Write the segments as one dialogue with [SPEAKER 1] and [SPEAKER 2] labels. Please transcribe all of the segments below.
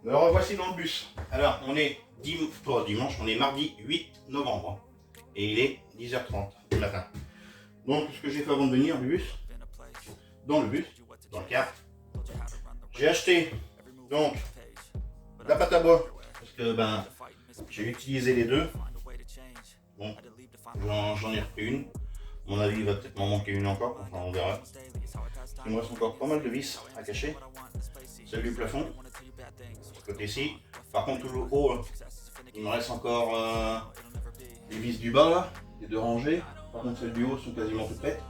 [SPEAKER 1] Me revoici dans le bus. Alors, on est dimanche, on est mardi 8 novembre. Et il est 10h30 du matin. Donc, ce que j'ai fait avant de venir du bus, dans le car, j'ai acheté donc la pâte à bois. Parce que j'ai utilisé les deux. Bon, j'en ai repris une. À mon avis, il va peut-être m'en manquer une encore. Enfin, on verra. Il me reste encore pas mal de vis à cacher. Celle du plafond, ce côté-ci. Par contre, tout le haut, il me reste encore les vis du bas, là, les deux rangées. Par contre, celles du haut sont quasiment toutes prêtes.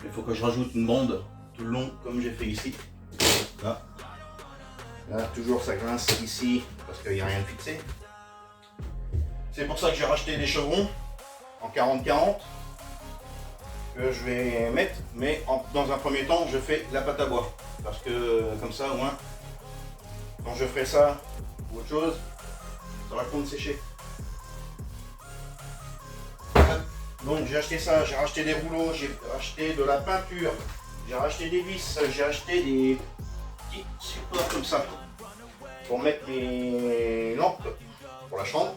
[SPEAKER 1] Il faut que je rajoute une bande tout le long, comme j'ai fait ici. Là, toujours ça grince ici, parce qu'il n'y a rien de fixé. C'est pour ça que j'ai racheté des chevrons en 40-40 que je vais mettre, mais dans un premier temps, je fais la pâte à bois. Parce que comme ça, au moins, quand je ferai ça ou autre chose, ça va le temps de sécher. Donc j'ai acheté ça, j'ai racheté des rouleaux, j'ai acheté de la peinture, j'ai racheté des vis, j'ai acheté des petits supports comme ça pour mettre mes lampes pour la chambre.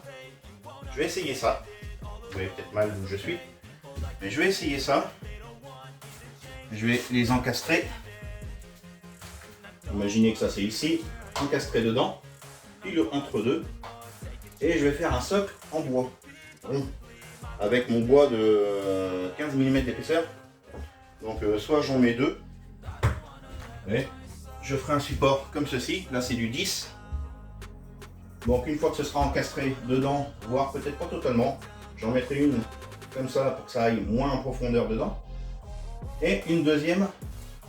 [SPEAKER 1] Je vais essayer ça. Vous voyez peut-être mal où je suis, mais je vais essayer ça. Je vais les encastrer. Imaginez que ça c'est ici, encastré dedans, puis entre deux, et je vais faire un socle en bois. Bon. Avec mon bois de 15 mm d'épaisseur. Donc soit j'en mets deux, et je ferai un support comme ceci. Là c'est du 10. Donc une fois que ce sera encastré dedans, voire peut-être pas totalement, j'en mettrai une comme ça pour que ça aille moins en profondeur dedans, et une deuxième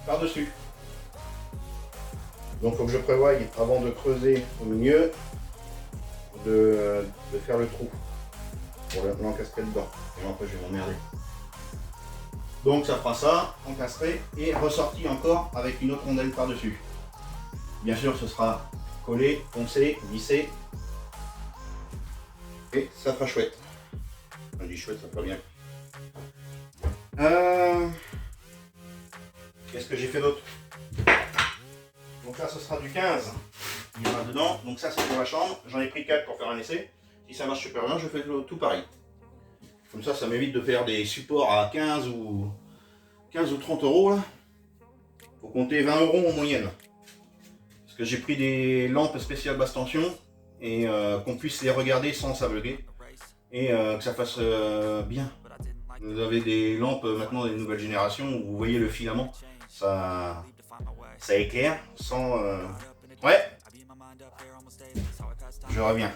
[SPEAKER 1] par dessus. Donc il faut que je prévoie avant de creuser au milieu de faire le trou pour l'encastrer dedans. Et après je vais m'emmerder. Donc ça fera ça, encastré et ressorti encore avec une autre rondelle par dessus. Bien sûr ce sera collé, poncé, vissé. Et ça fera chouette. On dit chouette, ça fera bien. Qu'est-ce que j'ai fait d'autre? Donc là ce sera du 15. Il y en a dedans. Donc ça c'est pour la chambre. J'en ai pris 4 pour faire un essai. Si ça marche super bien, je fais tout pareil. Comme ça m'évite de faire des supports à 15 ou 30 euros. Là. Faut compter 20 euros en moyenne. Parce que j'ai pris des lampes spéciales basse tension et qu'on puisse les regarder sans s'aveugler. Et que ça fasse bien. Vous avez des lampes maintenant des nouvelles générations où vous voyez le filament. Ça éclaire sans... Ouais. Je reviens.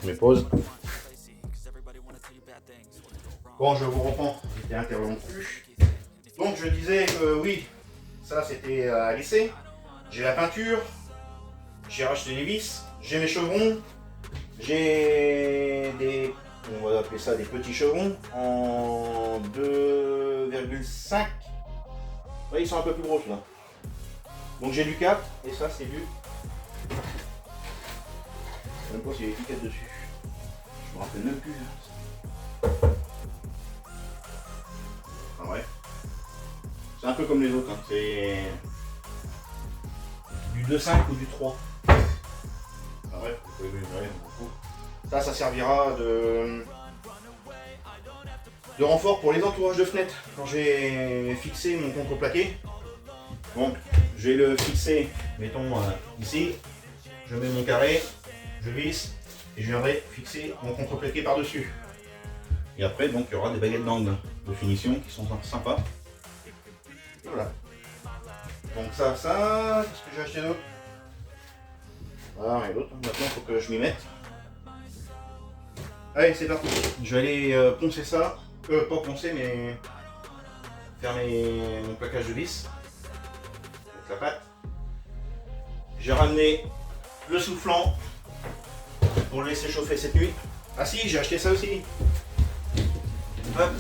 [SPEAKER 1] Je me pose. Bon, je vous reprends. J'étais interrompu. Donc je disais que oui, ça c'était à l'essai. J'ai la peinture. J'ai racheté les vis. J'ai mes chevrons. J'ai des... On va appeler ça des petits chevrons en 2,5. Ouais, ils sont un peu plus gros là. Donc j'ai du 4 et ça c'est du... Je sais même pas s'il y a l'étiquette dessus. Je me rappelle même plus. Ah ouais. C'est un peu comme les autres. Hein. C'est du 2,5 ou du 3. Ah ouais, ça servira de renfort pour les entourages de fenêtres. Quand j'ai fixé mon contreplaqué, donc je vais le fixer, mettons ici, je mets mon carré, je visse et je viendrai fixer mon contreplaqué par-dessus. Et après, donc il y aura des baguettes d'angle de finition qui sont sympas. Et voilà. Donc ça, qu'est-ce que j'ai acheté d'autre? Ah, et l'autre, maintenant il faut que je m'y mette. Allez, c'est parti. Je vais aller poncer ça. Pas poncer, mais faire mon plaquage de vis. Avec la pâte. J'ai ramené le soufflant pour le laisser chauffer cette nuit. Ah si, j'ai acheté ça aussi. Hop.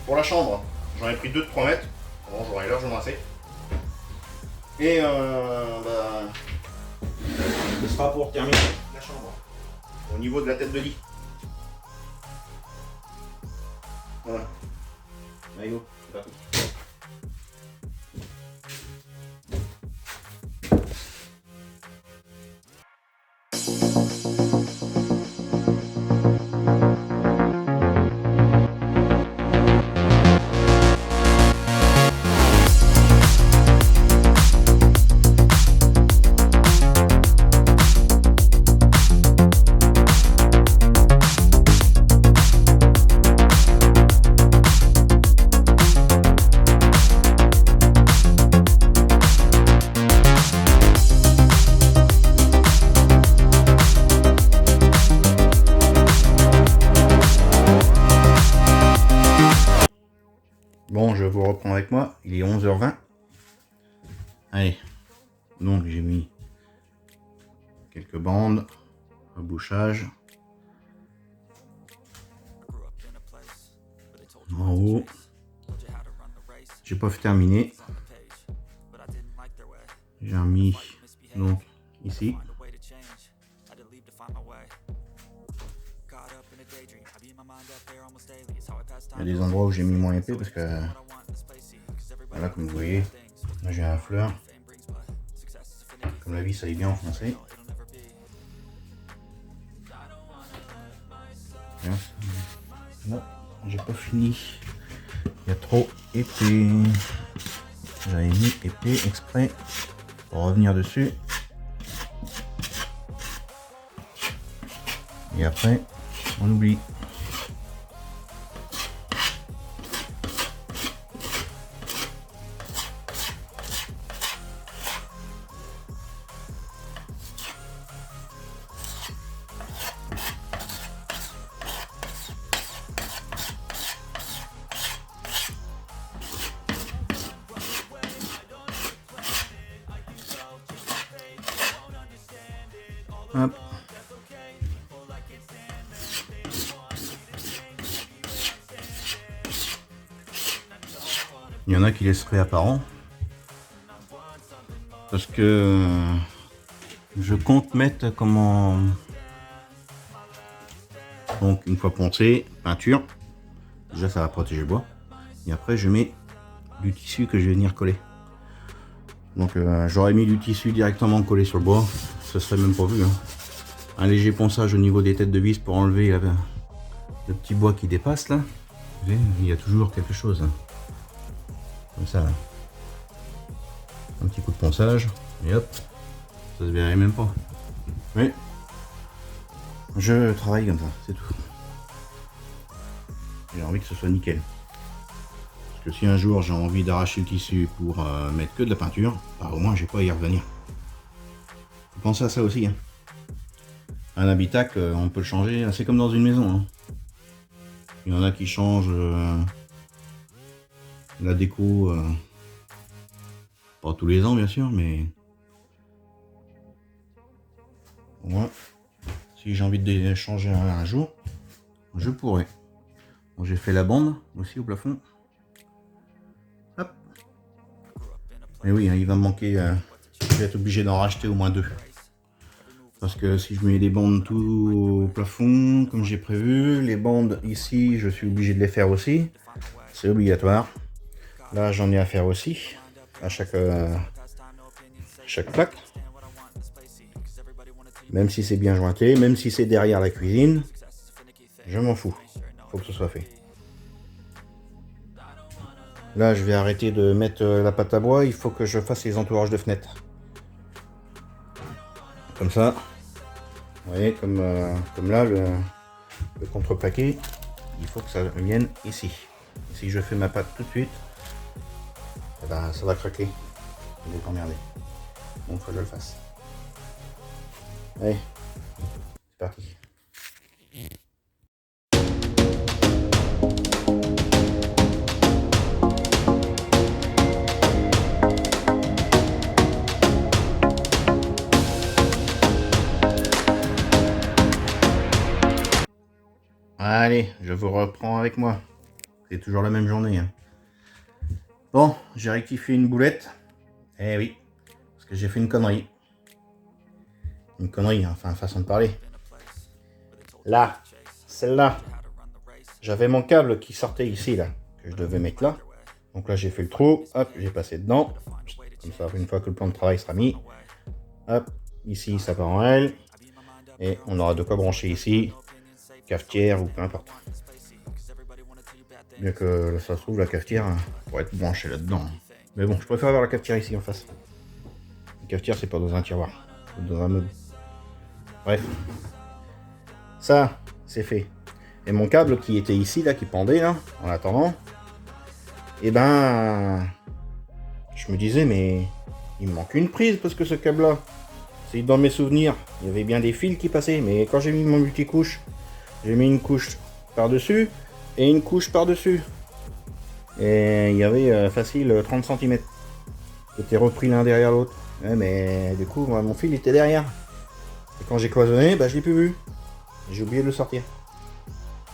[SPEAKER 1] Pour la chambre, j'en ai pris 2 de 3 mètres. Bon, j'aurai largement assez. Et ce sera pour terminer la chambre. Au niveau de la tête de lit. Voilà. Maillot, c'est parti. Allez, donc j'ai mis quelques bandes, rebouchage. En haut, j'ai pas terminé. J'ai remis donc ici. Il y a des endroits où j'ai mis moins épais parce que voilà, comme vous voyez, là j'ai un fleur. Comme la vis elle est bien enfoncée. Non, j'ai pas fini. Il y a trop épais. J'avais mis épais exprès pour revenir dessus. Et après, on oublie. Hop. Il y en a qui laisseraient apparent parce que je compte mettre comment, donc une fois poncé, peinture, déjà ça va protéger le bois, et après je mets du tissu que je vais venir coller. Donc j'aurais mis du tissu directement collé sur le bois, ce serait même pas vu, hein. Un léger ponçage au niveau des têtes de vis pour enlever le petit bois qui dépasse là. Vous voyez, il y a toujours quelque chose, hein. Comme ça là. Un petit coup de ponçage et hop, ça se verrait même pas. Mais je travaille comme ça, c'est tout. J'ai envie que ce soit nickel. Parce que si un jour j'ai envie d'arracher le tissu pour mettre que de la peinture, bah, au moins j'ai pas à y revenir. Faut penser à ça aussi, hein. Un habitacle, on peut le changer, c'est comme dans une maison, hein. Il y en a qui changent la déco, pas tous les ans bien sûr, mais au moins si j'ai envie de changer un jour, je pourrais. Bon, j'ai fait la bande aussi au plafond. Hop. Mais oui, hein, il va me manquer, je vais être obligé d'en racheter au moins 2. Parce que si je mets les bandes tout au plafond, comme j'ai prévu, les bandes ici, je suis obligé de les faire aussi. C'est obligatoire. Là, j'en ai à faire aussi, à chaque plaque. Même si c'est bien jointé, même si c'est derrière la cuisine, je m'en fous. Faut que ce soit fait. Là, je vais arrêter de mettre la pâte à bois. Il faut que je fasse les entourages de fenêtres. Comme ça. Vous voyez, comme là, le contreplaqué, il faut que ça vienne ici. Si je fais ma pâte tout de suite, ben, ça va craquer. Je vais t'emmerder. Donc, il faut que je le fasse. Allez, c'est parti. Allez, je vous reprends avec moi. C'est toujours la même journée, hein. Bon, j'ai rectifié une boulette. Eh oui, parce que j'ai fait une connerie. Une connerie, enfin, façon de parler. Là, celle-là. J'avais mon câble qui sortait ici, là, que je devais mettre là. Donc là, j'ai fait le trou. Hop, j'ai passé dedans. Comme ça, une fois que le plan de travail sera mis. Hop, ici, ça part en L. Et on aura de quoi brancher ici. Cafetière ou peu importe. Bien que ça se trouve la cafetière pourrait être branchée là-dedans. Mais bon, je préfère avoir la cafetière ici en face. La cafetière, c'est pas dans un tiroir, c'est dans un meuble. Bref. Ça, c'est fait. Et mon câble qui était ici, là, qui pendait, là, en attendant, et ben, je me disais, mais il me manque une prise parce que ce câble-là, c'est dans mes souvenirs, il y avait bien des fils qui passaient, mais quand j'ai mis mon multicouche, j'ai mis une couche par-dessus et une couche par-dessus. Et il y avait facile 30 cm. C'était repris l'un derrière l'autre. Ouais, mais du coup, moi, mon fil était derrière. Et quand j'ai cloisonné, bah, je l'ai plus vu. J'ai oublié de le sortir.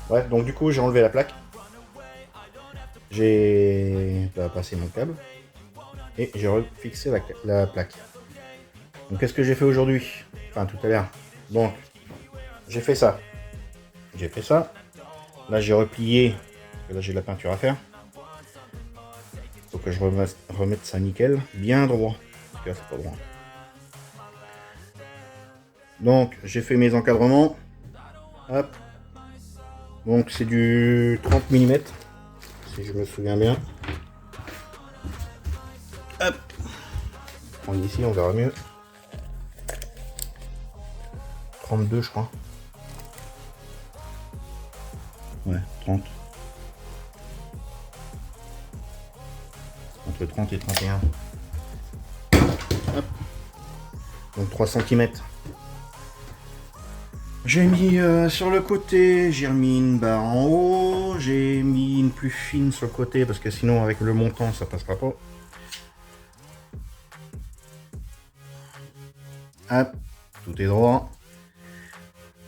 [SPEAKER 1] Bref, donc du coup, j'ai enlevé la plaque. J'ai passé mon câble. Et j'ai refixé la plaque. Donc qu'est-ce que j'ai fait aujourd'hui? Enfin, tout à l'heure. Donc, j'ai fait ça. J'ai fait ça. Là, j'ai replié. Parce que là, j'ai de la peinture à faire. Faut que je remette ça nickel. Bien droit. Parce que là, c'est pas droit. Donc, j'ai fait mes encadrements. Hop. Donc, c'est du 30 mm. Si je me souviens bien. Hop. On est ici, on verra mieux. 32, je crois. Ouais, 30. Entre 30 et 31. Hop. Donc 3 cm. J'ai mis sur le côté, j'ai remis une barre en haut, j'ai mis une plus fine sur le côté parce que sinon avec le montant ça passera pas. Hop, tout est droit.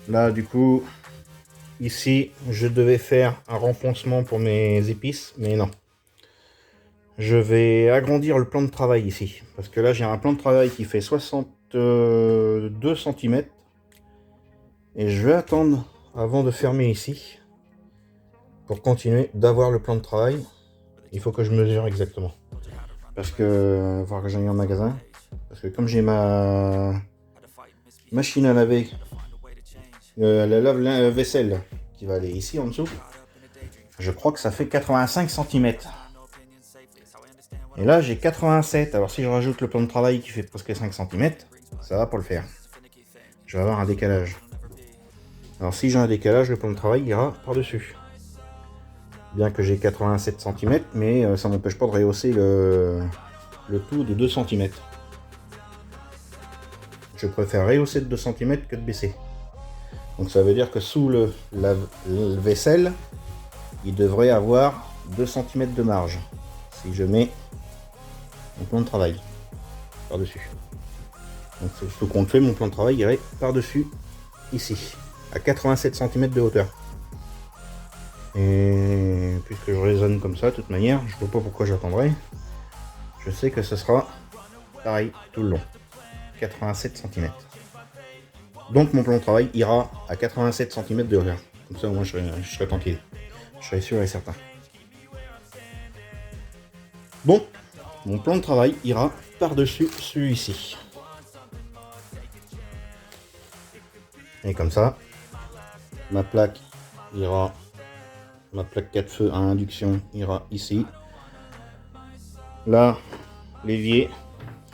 [SPEAKER 1] Là du coup, ici je devais faire un renfoncement pour mes épices, mais non. Je vais agrandir le plan de travail ici, parce que là j'ai un plan de travail qui fait 62 cm. Et je vais attendre avant de fermer ici pour continuer d'avoir le plan de travail. Il faut que je mesure exactement. Parce que il va falloir que j'aille en magasin. Parce que comme j'ai ma machine à laver, la lave-vaisselle qui va aller ici en dessous, je crois que ça fait 85 cm. Et là j'ai 87. Alors si je rajoute le plan de travail qui fait presque 5 cm, ça va pas le faire. Je vais avoir un décalage. Alors si j'ai un décalage, le plan de travail ira par-dessus. Bien que j'ai 87 cm, mais ça m'empêche pas de rehausser le tout de 2 cm. Je préfère rehausser de 2 cm que de baisser. Donc ça veut dire que sous le vaisselle, il devrait avoir 2 cm de marge. Si je mets mon plan de travail par-dessus. Donc ce qu'on fait, mon plan de travail irait par-dessus ici, à 87 cm de hauteur. Et puisque je raisonne comme ça, de toute manière, je vois pas pourquoi j'attendrai. Je sais que ce sera pareil tout le long. 87 cm. Donc mon plan de travail ira à 87 cm de hauteur. Comme ça au moins je serai tranquille. Je serai sûr et certain. Bon, mon plan de travail ira par-dessus celui-ci. Et comme ça, ma plaque ira, ma plaque 4 feux à induction ira ici. Là, l'évier.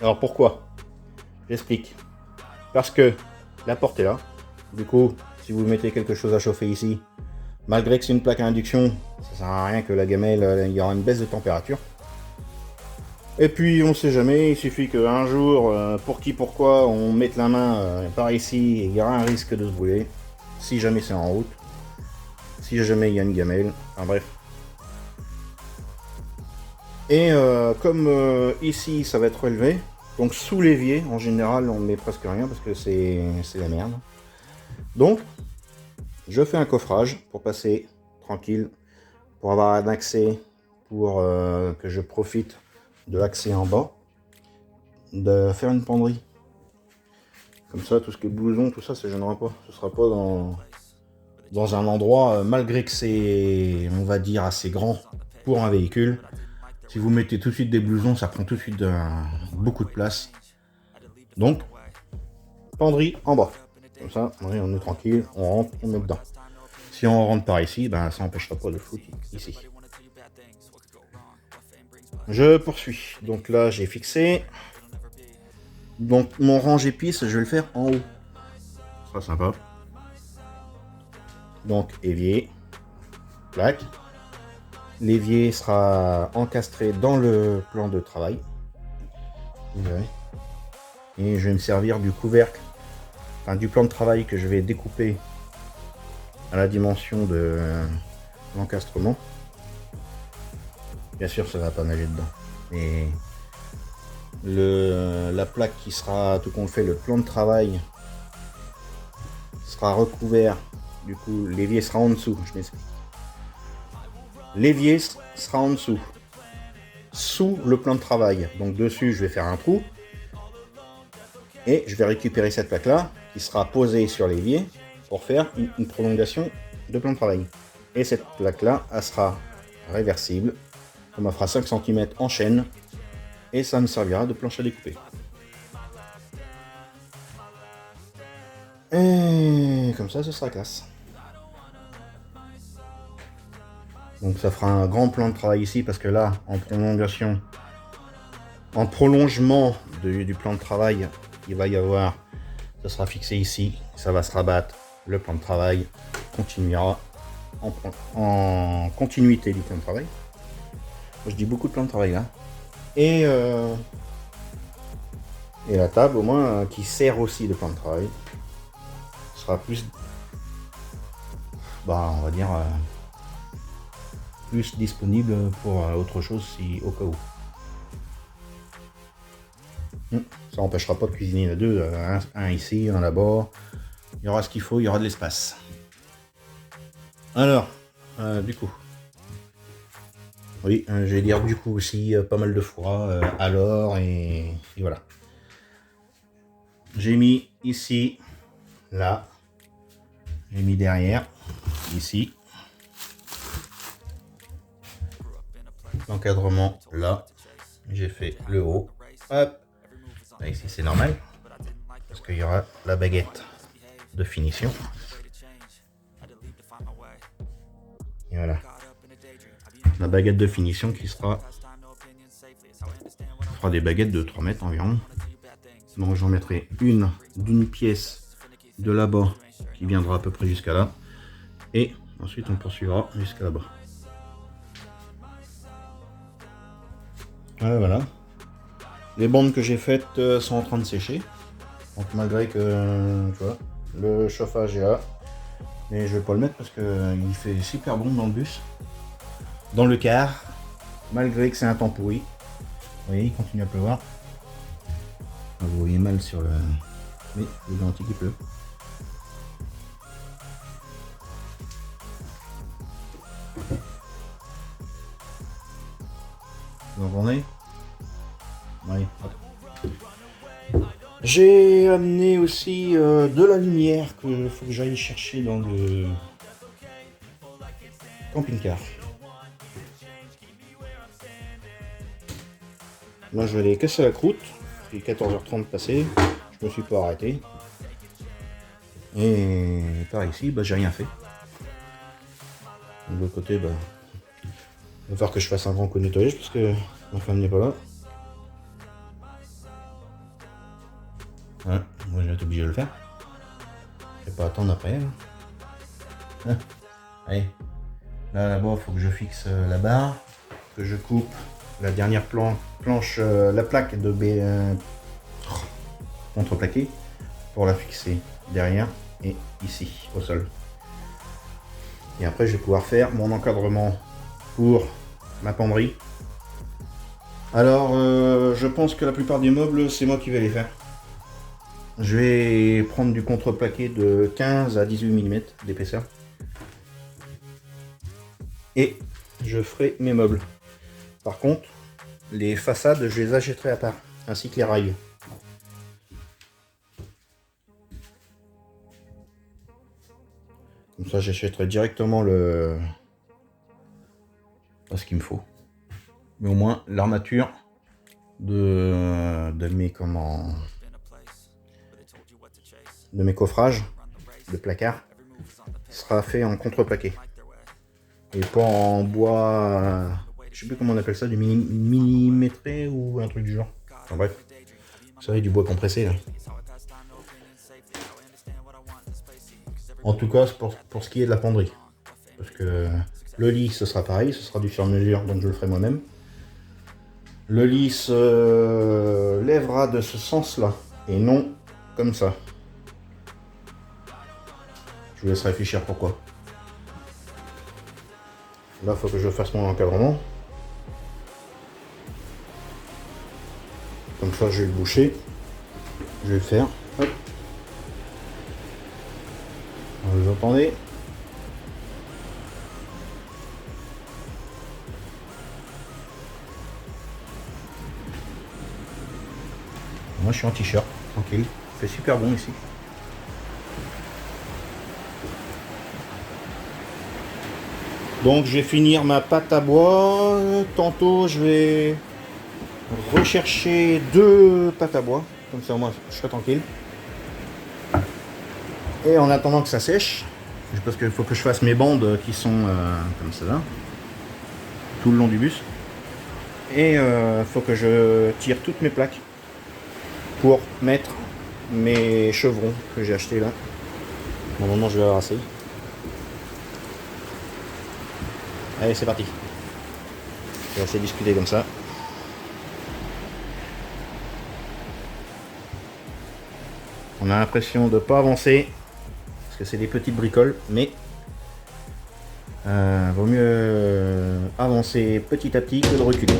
[SPEAKER 1] Alors pourquoi? J'explique. Parce que la porte est là. Du coup, si vous mettez quelque chose à chauffer ici, malgré que c'est une plaque à induction, ça sert à rien que la gamelle, il y aura une baisse de température. Et puis on sait jamais, il suffit qu'un jour, pour qui pourquoi, on mette la main par ici et il y aura un risque de se brûler. Si jamais c'est en route. Si jamais il y a une gamelle. Enfin bref. Et comme ici ça va être relevé, donc sous l'évier, en général on met presque rien parce que c'est la merde. Donc, je fais un coffrage pour passer tranquille, pour avoir un accès, pour que je profite de l'accès en bas, de faire une penderie. Comme ça, tout ce qui est blouson, tout ça, ça ne gênera pas. Ce sera pas dans un endroit, malgré que c'est, on va dire, assez grand pour un véhicule. Si vous mettez tout de suite des blousons, ça prend tout de suite beaucoup de place. Donc, penderie en bas. Comme ça, on est tranquille, on rentre, on met dedans. Si on rentre par ici, ben, ça n'empêchera pas de foutre ici. Je poursuis. Donc là, j'ai fixé. Donc mon range épices, je vais le faire en haut. Ce sera sympa. Donc évier, plaque. L'évier sera encastré dans le plan de travail. Et je vais me servir du couvercle, enfin du plan de travail que je vais découper à la dimension de l'encastrement. Bien sûr, ça va pas nager dedans. Et la plaque qui sera, tout qu'on fait, le plan de travail sera recouvert. Du coup, l'évier sera en dessous, je m'explique. L'évier sera en dessous, sous le plan de travail. Donc dessus, je vais faire un trou. Et je vais récupérer cette plaque-là, qui sera posée sur l'évier, pour faire une prolongation de plan de travail. Et cette plaque-là, elle sera réversible. Ça me fera 5 cm en chaîne. Et ça me servira de planche à découper. Et comme ça, ce sera classe. Donc ça fera un grand plan de travail ici, parce que là, en prolongement du plan de travail, il va y avoir, ça sera fixé ici, ça va se rabattre, le plan de travail continuera en continuité du plan de travail. Je dis beaucoup de plan de travail là. Et la table, au moins, qui sert aussi de plan de travail, sera plus, on va dire, plus disponible pour autre chose si au cas où. Ça n'empêchera pas de cuisiner les deux, un ici, un là-bas. Il y aura ce qu'il faut, il y aura de l'espace. Alors, du coup. Oui, je vais dire du coup aussi pas mal de fois, alors, et voilà. J'ai mis ici, là. J'ai mis derrière, ici. L'encadrement, là. J'ai fait le haut. Hop. Là, ici, c'est normal. Parce qu'il y aura la baguette de finition. Et voilà. La baguette de finition qui sera des baguettes de 3 mètres environ. Donc j'en mettrai une d'une pièce de là-bas qui viendra à peu près jusqu'à là. Et ensuite on poursuivra jusqu'à là-bas. Voilà. Les bandes que j'ai faites sont en train de sécher. Donc malgré que tu vois, le chauffage est là. Mais je vais pas le mettre parce qu'il fait super bon dans le bus. Dans le car. Malgré que c'est un temps pourri. Vous voyez, il continue à pleuvoir. Vous voyez mal sur le... Mais il est gentil qu'il pleut. Vous entendez? Oui. J'ai amené aussi de la lumière qu'il faut que j'aille chercher dans le camping-car. Là, je vais aller casser la croûte. Il est 14h30 passé. Je me suis pas arrêté. Et par ici, j'ai rien fait. De l'autre côté, il va falloir que je fasse un grand coup de nettoyage parce que ma femme n'est pas là. Ouais, moi je vais être obligé de le faire. Je vais pas attendre après elle. Hein. Allez. Là-bas, il faut que je fixe la barre. Que je coupe la dernière planche, la plaque de contreplaqué pour la fixer derrière et ici au sol. Et après, je vais pouvoir faire mon encadrement pour ma penderie. Alors, je pense que la plupart des meubles, c'est moi qui vais les faire. Je vais prendre du contreplaqué de 15 à 18 mm d'épaisseur. Et je ferai mes meubles. Par contre, les façades, je les achèterai à part, ainsi que les rails. Comme ça, j'achèterai directement ce qu'il me faut. Mais au moins, l'armature de mes coffrages de placard sera fait en contreplaqué. Et pas en bois, je sais plus comment on appelle ça, du millimétré ou un truc du genre. Enfin bref, vous savez, du bois compressé là. En tout cas, pour ce qui est de la penderie. Parce que le lit, ce sera pareil, ce sera du sur-mesure, donc je le ferai moi-même. Le lit se lèvera de ce sens-là, et non comme ça. Je vous laisse réfléchir pourquoi. Là, il faut que je fasse mon encadrement. Comme ça, je vais le boucher. Je vais le faire. Hop. Vous entendez? Moi, je suis en t-shirt, tranquille. Il fait super bon ici. Donc, je vais finir ma pâte à bois. Tantôt, je vais rechercher 2 pâtes à bois. Comme ça, moi, je serai tranquille. Et en attendant que ça sèche, parce qu'il faut que je fasse mes bandes qui sont comme ça, là, tout le long du bus. Et il faut que je tire toutes mes plaques pour mettre mes chevrons que j'ai achetés là. Normalement, je vais avoir assez. Allez, c'est parti. Je vais essayer de discuter comme ça. On a l'impression de ne pas avancer parce que c'est des petites bricoles, mais vaut mieux avancer petit à petit que de reculer.